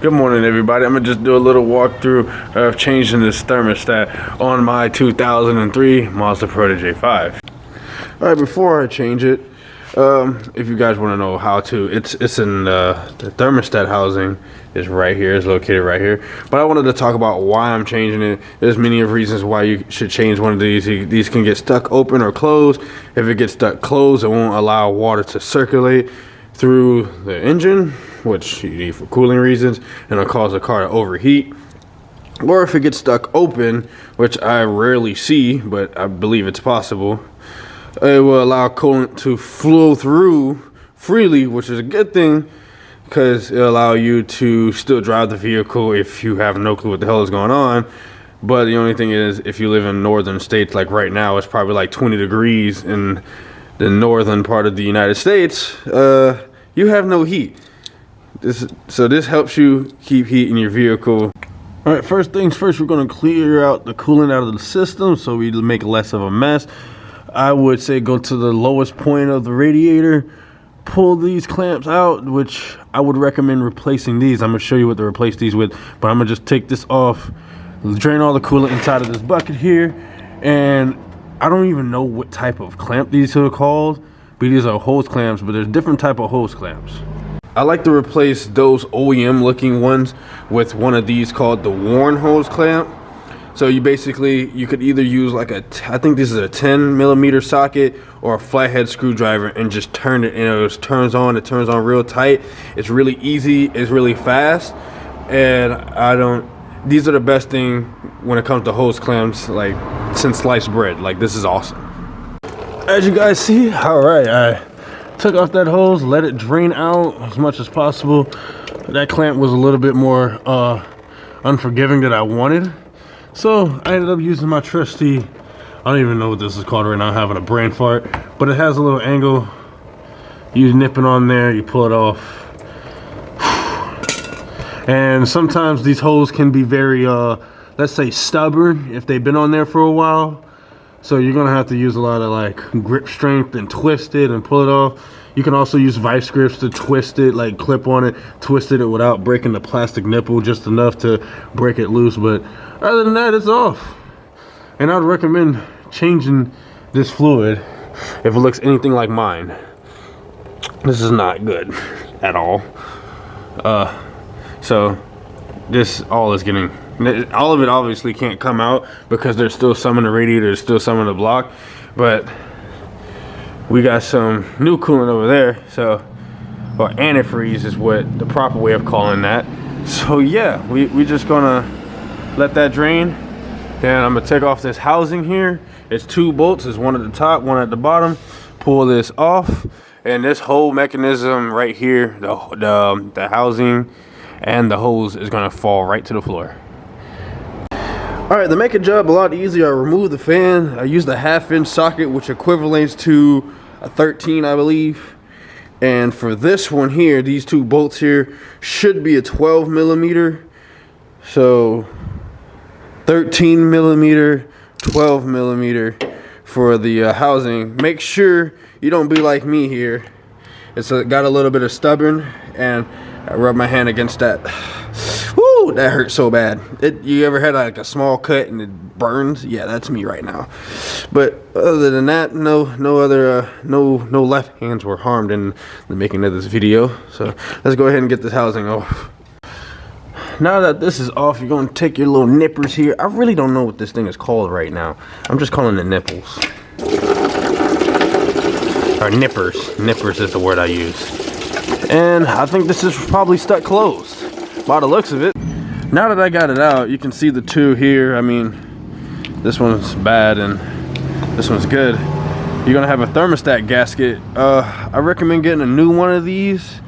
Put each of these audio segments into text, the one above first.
Good morning, everybody. I'm gonna just do a little walkthrough of changing this thermostat on my 2003 Mazda Protege 5. All right, before I change it, if you guys want to know how to, it's in the thermostat housing is right here. It's located right here. But I wanted to talk about why I'm changing it. There's many of reasons why you should change one of these. These can get stuck open or closed. If it gets stuck closed, it won't allow water to circulate through the engine, which you need for cooling reasons, and it'll cause the car to overheat. Or if it gets stuck open, which I rarely see, but I believe it's possible, it will allow coolant to flow through freely, which is a good thing because it'll allow you to still drive the vehicle if you have no clue what the hell is going on. But the only thing is, if you live in northern states, like right now, it's probably like 20 degrees in the northern part of the United States, you have no heat. So this helps you keep heat in your vehicle. All right, first things first, we're going to clear out the coolant out of the system so we make less of a mess. I would say go to the lowest point of the radiator, pull these clamps out, which I would recommend replacing these. I'm going to show you what to replace these with, but I'm going to just take this off, drain all the coolant inside of this bucket here, and I don't even know what type of clamp these are called, but these are hose clamps, but there's different type of hose clamps. I like to replace those OEM looking ones with one of these called the worn hose clamp. So you could either use like I think this is a 10 millimeter socket or a flathead screwdriver and just turn it, and it just turns on real tight. It's really easy, it's really fast, and these are the best thing when it comes to hose clamps, like since sliced bread. Like, this is awesome. As you guys see, all right, I took off that hose, let it drain out as much as possible. That clamp was a little bit more unforgiving than I wanted. So I ended up using my trusty, I don't even know what this is called right now, having a brain fart, but it has a little angle. You nip it on there, you pull it off. And sometimes these holes can be very, let's say, stubborn if they've been on there for a while. So you're gonna have to use a lot of like grip strength and twist it and pull it off. You can also use vice grips to twist it, like clip on it, twist it without breaking the plastic nipple, just enough to break it loose. But other than that, it's off. And I'd recommend changing this fluid if it looks anything like mine. This is not good at all. So this all of it obviously can't come out because there's still some in the radiator, there's still some in the block, but we got some new coolant over there. So, or antifreeze is what the proper way of calling that. So yeah, we just gonna let that drain. Then I'm gonna take off this housing here. It's two bolts, there's one at the top, one at the bottom. Pull this off, and this whole mechanism right here, the housing and the hose, is gonna fall right to the floor. All right, to make a job a lot easier, I removed the fan. I used a 1/2-inch socket, which equivalents to a 13, I believe. And for this one here, these two bolts here should be a 12 millimeter. So 13 millimeter, 12 millimeter for the housing. Make sure you don't be like me here. It's got a little bit of stubborn, and I rubbed my hand against that. Woo, that hurt so bad. You ever had like a small cut and it burns? Yeah, that's me right now. But other than that, no left hands were harmed in the making of this video. So let's go ahead and get this housing off. Now that this is off, you're gonna take your little nippers here. I really don't know what this thing is called right now. I'm just calling it nipples. Or nippers. Nippers is the word I use. And I think this is probably stuck closed by the looks of it. Now that I got it out, you can see the two here. I mean, this one's bad and this one's good. You're gonna have a thermostat gasket. I recommend getting a new one of these.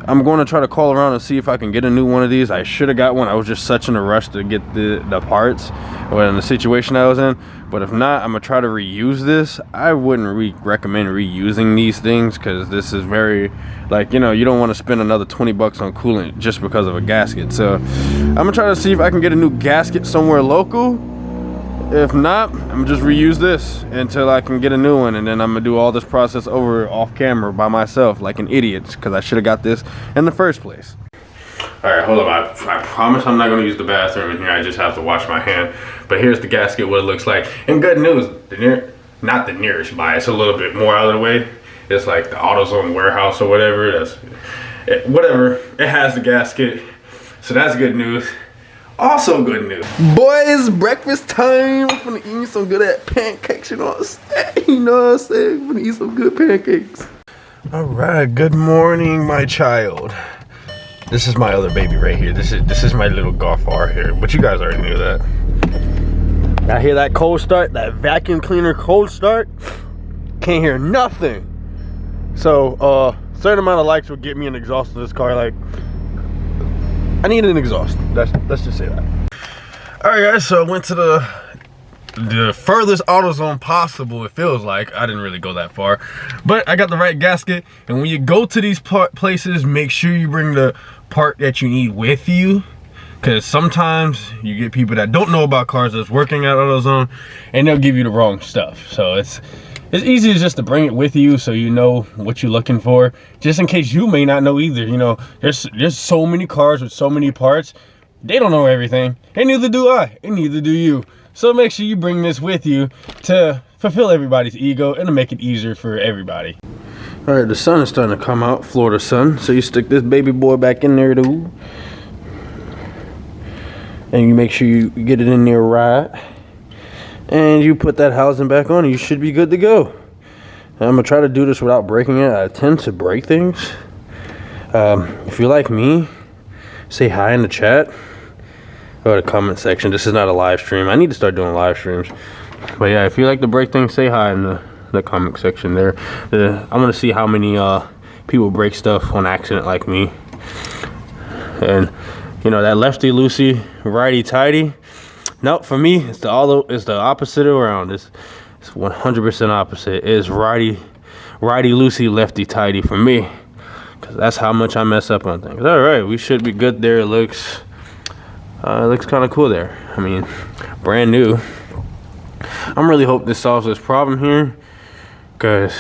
I'm going to try to call around and see if I can get a new one of these. I should have got one. I was just such in a rush to get the parts in the situation I was in. But if not, I'm gonna try to reuse this. I wouldn't recommend reusing these things because this is very, like, you know, you don't want to spend another 20 bucks on coolant just because of a gasket. So I'm gonna try to see if I can get a new gasket somewhere local. If not, I'm gonna just reuse this until I can get a new one, and then I'm gonna do all this process over off camera by myself like an idiot because I should have got this in the first place. All right, hold on. I promise I'm not going to use the bathroom in here. I just have to wash my hand. But here's the gasket, what it looks like. And good news, not the nearest by. It's a little bit more out of the way. It's like the AutoZone warehouse or whatever. Whatever. It has the gasket. So that's good news. Also good news. Boys, breakfast time. I'm finna eat some good at pancakes, you know what I'm saying? You know what I'm saying? I'm finna eat some good pancakes. All right, good morning, my child. This is my other baby right here. This is my little golf R here, but you guys already knew that. I hear that cold start, that vacuum cleaner cold start. Can't hear nothing. So, certain amount of likes will get me an exhaust in this car. Like, I need an exhaust. Let's just say that. All right, guys. So I went to the furthest AutoZone possible. It feels like I didn't really go that far, but I got the right gasket. And when you go to these places, make sure you bring the part that you need with you, because sometimes you get people that don't know about cars that's working at AutoZone, and they'll give you the wrong stuff. So it's easy just to bring it with you so you know what you're looking for, just in case you may not know either. You know, there's so many cars with so many parts. They don't know everything, and neither do I, and neither do you. So make sure you bring this with you to fulfill everybody's ego and to make it easier for everybody. All right, the sun is starting to come out, Florida sun. So you stick this baby boy back in there too, and you make sure you get it in there right, and you put that housing back on and you should be good to go. I'm gonna try to do this without breaking it. I tend to break things. If you're like me, say hi in the chat or the comment section. This is not a live stream. I need to start doing live streams. But yeah, if you like to break things, say hi in the comment section there. I'm gonna see how many people break stuff on accident like me. And you know, that lefty loosey, righty tighty. No, for me, it's the opposite around. It's 100% opposite. It's righty loosey, lefty tighty for me, because that's how much I mess up on things. All right, we should be good there. It looks kind of cool there. I mean, brand new. I'm really hoping this solves this problem here, because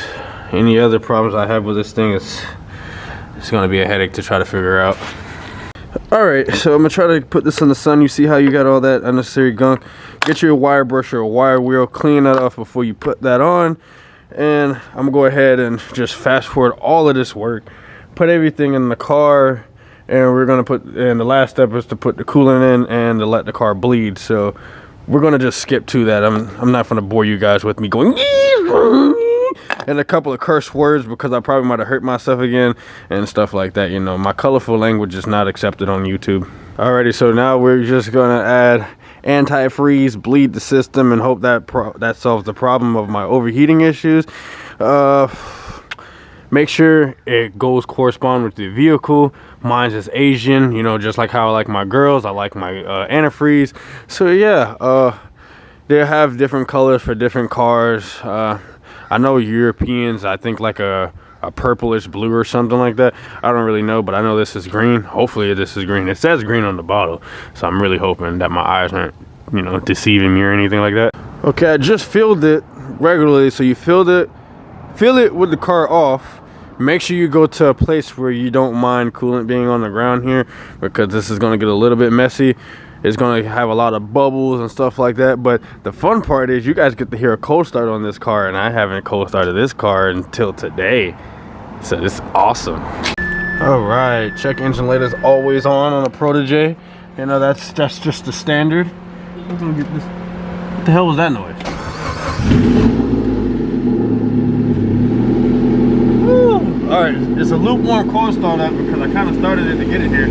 any other problems I have with this thing it's gonna be a headache to try to figure out. All right, so I'm gonna try to put this in the sun. You see how you got all that unnecessary gunk. Get your wire brush or a wire wheel, clean that off before you put that on. And I'm gonna go ahead and just fast forward all of this work, put everything in the car, and we're gonna put, and the last step is to put the coolant in and to let the car bleed. So we're gonna just skip to that. I'm not gonna bore you guys with me going and a couple of curse words, because I probably might have hurt myself again and stuff like that. You know, my colorful language is not accepted on YouTube. Alrighty, so now we're just gonna add antifreeze, bleed the system, and hope that solves the problem of my overheating issues. Make sure it goes correspond with the vehicle. Mine's is Asian, you know, just like how I like my girls. I like my antifreeze. So yeah, they have different colors for different cars. I know Europeans, I think like a purplish blue or something like that. I don't really know, but I know this is green. Hopefully this is green. It says green on the bottle, so I'm really hoping that my eyes aren't, you know, deceiving me or anything like that. Okay, I just filled it regularly. So you fill it with the car off. Make sure you go to a place where you don't mind coolant being on the ground here, because this is going to get a little bit messy. It's going to have a lot of bubbles and stuff like that. But the fun part is you guys get to hear a cold start on this car, and I haven't cold started this car until today. So this is awesome. All right, check engine light is always on a Protege. You know, that's just the standard. I'm gonna get this. What the hell was that noise? Woo. All right, it's a lukewarm cold start up because I kind of started it to get it here.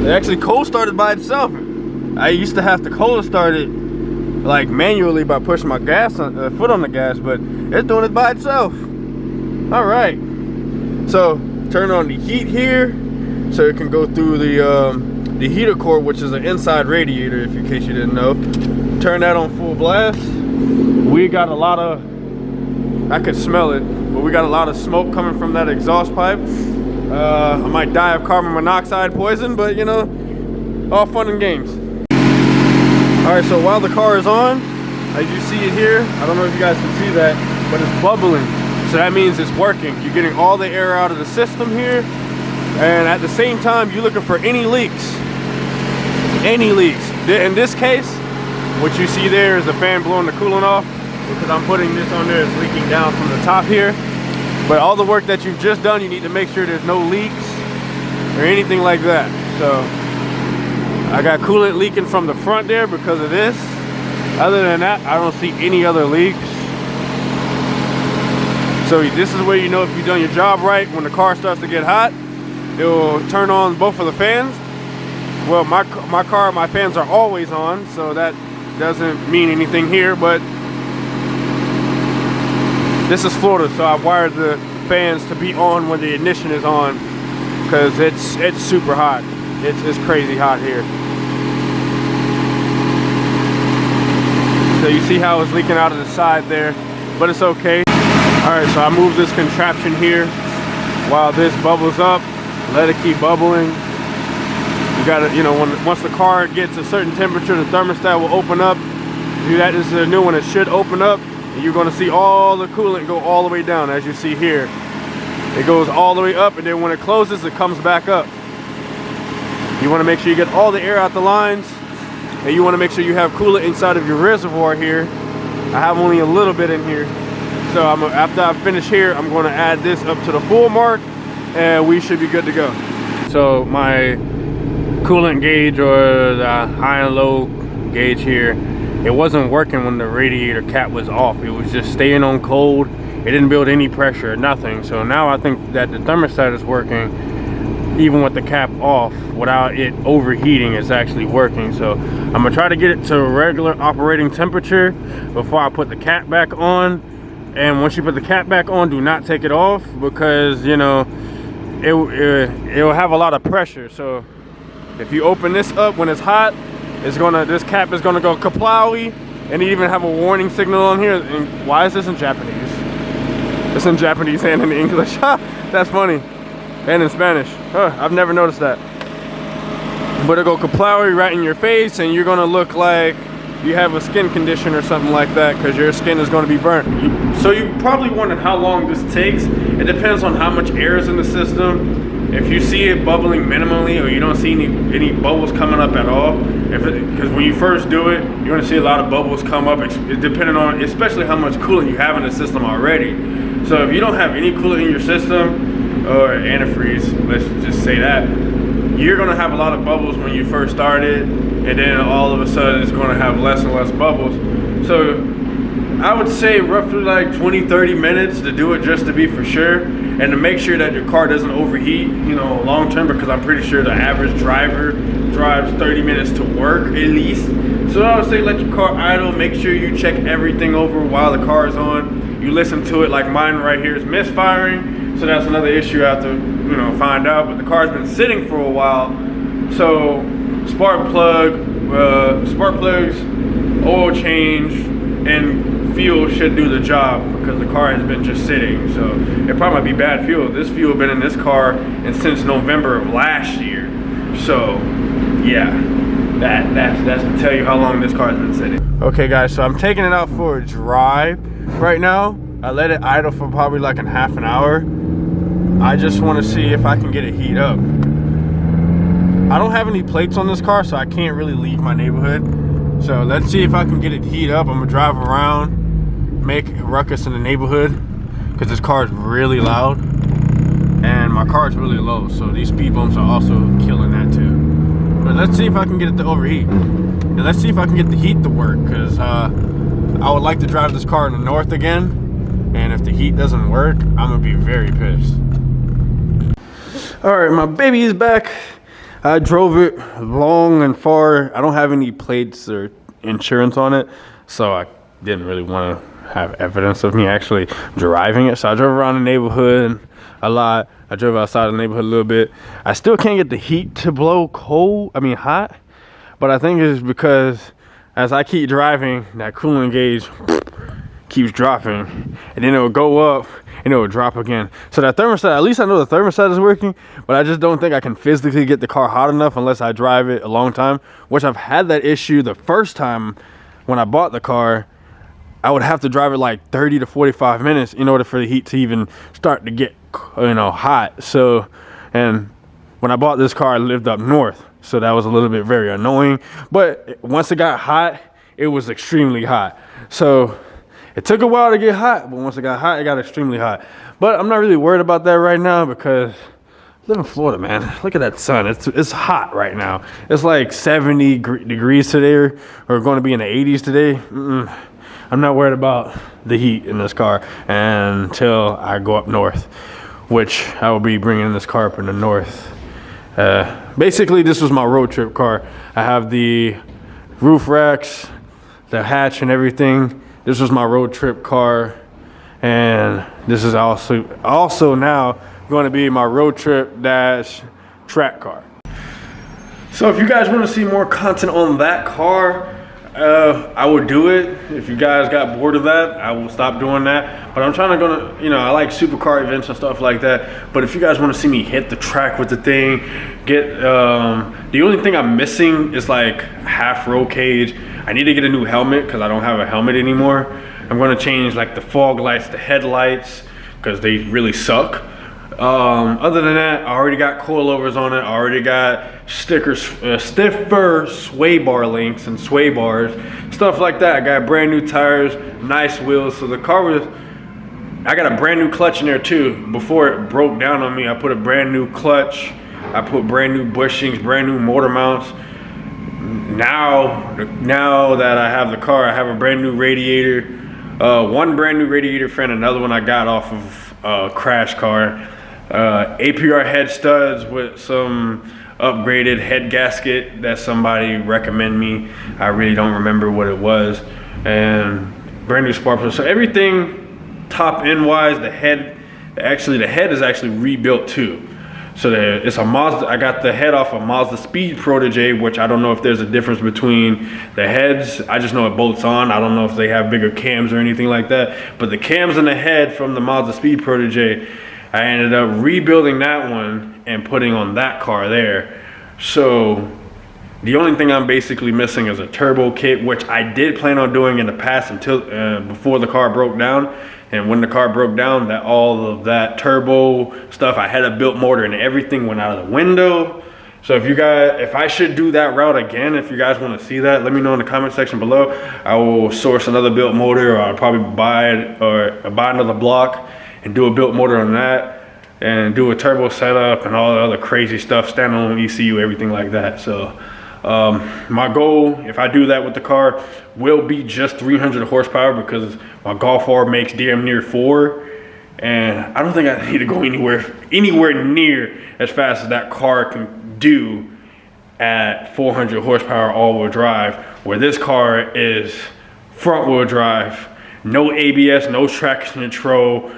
It actually cold started by itself. I used to have to cold start it like manually by pushing my foot on the gas, but it's doing it by itself. All right, so turn on the heat here so it can go through the heater core, which is an inside radiator, if in case you didn't know. Turn that on full blast. We got a lot of, I could smell it, but we got a lot of smoke coming from that exhaust pipe. I might die of carbon monoxide poison, but you know, all fun and games. All right, so while the car is on, as you see it here, I don't know if you guys can see that, but it's bubbling. So that means it's working. You're getting all the air out of the system here. And at the same time, you're looking for any leaks. Any leaks. In this case, what you see there is the fan blowing the coolant off, because I'm putting this on there, it's leaking down from the top here. But all the work that you've just done, you need to make sure there's no leaks or anything like that. So I got coolant leaking from the front there because of this. Other than that, I don't see any other leaks. So this is where you know if you've done your job right. When the car starts to get hot, it will turn on both of the fans. Well, my car, my fans are always on, so that doesn't mean anything here, but this is Florida, so I've wired the fans to be on when the ignition is on, because it's super hot. It's crazy hot here. So you see how it's leaking out of the side there, but it's okay. All right, so I move this contraption here while this bubbles up. Let it keep bubbling. You gotta, you know, once the car gets a certain temperature, the thermostat will open up. Do that. This is a new one. It should open up, and you're gonna see all the coolant go all the way down, as you see here. It goes all the way up, and then when it closes, it comes back up. You want to make sure you get all the air out the lines, and you want to make sure you have coolant inside of your reservoir here. I have only a little bit in here. So after I finish here, I'm going to add this up to the full mark, and we should be good to go. So my coolant gauge, or the high and low gauge here, it wasn't working when the radiator cap was off. It was just staying on cold. It didn't build any pressure, nothing. So now I think that the thermostat is working, even with the cap off, without it overheating. It's actually working. So I'm gonna try to get it to a regular operating temperature before I put the cap back on. And once you put the cap back on, do not take it off, because you know it will have a lot of pressure. So if you open this up when it's hot, this cap is gonna go kaplowy, and you even have a warning signal on here. And why is this in Japanese? It's in Japanese and in English. That's funny. And in Spanish. I've never noticed that. But it'll go kaplowy right in your face, and you're gonna look like you have a skin condition or something like that, because your skin is going to be burnt. So you probably wondered how long this takes. It depends on how much air is in the system. If you see it bubbling minimally, or you don't see any bubbles coming up at all, because when you first do it, you're going to see a lot of bubbles come up, depending on especially how much coolant you have in the system already. So if you don't have any coolant in your system, or antifreeze, let's just say that, you're going to have a lot of bubbles when you first start it, and then all of a sudden it's going to have less and less bubbles. So I would say roughly like 20-30 minutes to do it, just to be for sure, and to make sure that your car doesn't overheat, you know, long term, because I'm pretty sure the average driver drives 30 minutes to work at least. So I would say let your car idle, make sure you check everything over while the car is on. You listen to it. Like mine right here is misfiring, so that's another issue I have to, you know, find out. But the car's been sitting for a while, so spark plugs, oil change, and fuel should do the job, because the car has been just sitting. So it probably might be bad fuel. This fuel been in this car and since November of last year. So yeah, that's to tell you how long this car has been sitting. Okay guys, so I'm taking it out for a drive right now. I let it idle for probably like a half an hour. I just want to see if I can get it heat up. I don't have any plates on this car, so I can't really leave my neighborhood. So let's see if I can get it heat up. I'm gonna drive around, make a ruckus in the neighborhood, because this car is really loud and my car is really low, so these speed bumps are also killing that too. But let's see if I can get it to overheat, and let's see if I can get the heat to work, because I would like to drive this car in the north again, and if the heat doesn't work, I'm gonna be very pissed. All right, my baby is back. I drove it long and far. I don't have any plates or insurance on it, so I didn't really want to have evidence of me actually driving it. So I drove around the neighborhood a lot. I drove outside the neighborhood a little bit. I still can't get the heat to blow hot, but I think it's because as I keep driving, that coolant gauge keeps dropping, and then it will go up and it will drop again. So that thermostat, at least I know the thermostat is working, but I just don't think I can physically get the car hot enough unless I drive it a long time, which I've had that issue the first time when I bought the car. I would have to drive it like 30 to 45 minutes in order for the heat to even start to get, you know, hot. So, and when I bought this car, I lived up north, so that was a little bit very annoying. But once it got hot, it was extremely hot. So it took a while to get hot, but once it got hot, it got extremely hot. But I'm not really worried about that right now because I live in Florida, man. Look at that sun. It's hot right now. It's like 70 degrees today, or going to be in the 80s today. I'm not worried about the heat in this car until I go up north, which I will be bringing this car up in the north. Basically, this was my road trip car. I have the roof racks, the hatch and everything. This was my road trip car, and this is also now going to be my road trip dash track car. So if you guys want to see more content on that car, I would do it. If you guys got bored of that, I will stop doing that. But I'm trying to you know, I like supercar events and stuff like that. But if you guys want to see me hit the track with the thing, the only thing I'm missing is like half roll cage. I need to get a new helmet because I don't have a helmet anymore. I'm going to change like the fog lights, the headlights, because they really suck. Other than that, I already got coilovers on it. I already got stickers, stiffer sway bar links and sway bars, stuff like that. I got brand new tires, nice wheels. So the car was, I got a brand new clutch in there too. Before it broke down on me, I put a brand new clutch. I put brand new bushings, brand new motor mounts. Now that I have the car, I have a brand new radiator. One brand new radiator fan, another one I got off of a crash car. APR head studs with some upgraded head gasket that somebody recommended me. I really don't remember what it was. And brand new spark plug. So everything top end wise, the head is actually rebuilt too. So it's a Mazda. I got the head off a Mazda Speed Protege, which I don't know if there's a difference between the heads. I just know it bolts on. I don't know if they have bigger cams or anything like that. But the cams and the head from the Mazda Speed Protege, I ended up rebuilding that one and putting on that car there. So the only thing I'm basically missing is a turbo kit, which I did plan on doing in the past until before the car broke down. And when the car broke down, all of that turbo stuff, I had a built motor and everything went out of the window. So if I should do that route again, if you guys want to see that, let me know in the comment section below. I will source another built motor, or I'll probably buy another block and do a built motor on that, and do a turbo setup and all the other crazy stuff, standalone ECU, everything like that. So my goal, if I do that with the car, will be just 300 horsepower because my Golf R makes damn near 4, and I don't think I need to go anywhere near as fast as that car can do at 400 horsepower all-wheel drive, where this car is front-wheel drive, no ABS, no traction control.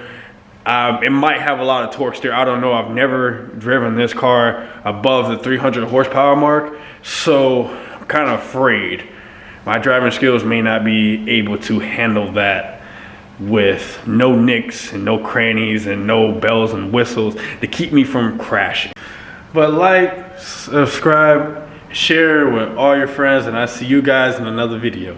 It might have a lot of torque steer. I don't know. I've never driven this car above the 300 horsepower mark, so I'm kind of afraid my driving skills may not be able to handle that with no nicks and no crannies and no bells and whistles to keep me from crashing. But like, subscribe, share with all your friends, and I'll see you guys in another video.